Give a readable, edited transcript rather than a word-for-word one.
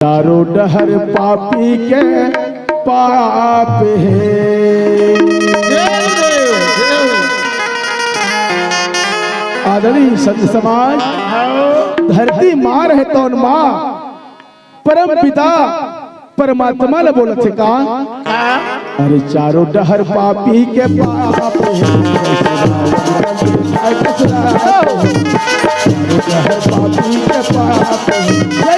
चारों डहर पापी के पाप है। आदरणीय संत समाज, धरती माँ रहे तो माँ परम पिता परमात्मा ने बोला थे का अरे चारों डहर पापी के पाप है। चारों डहर पापी के पाप है।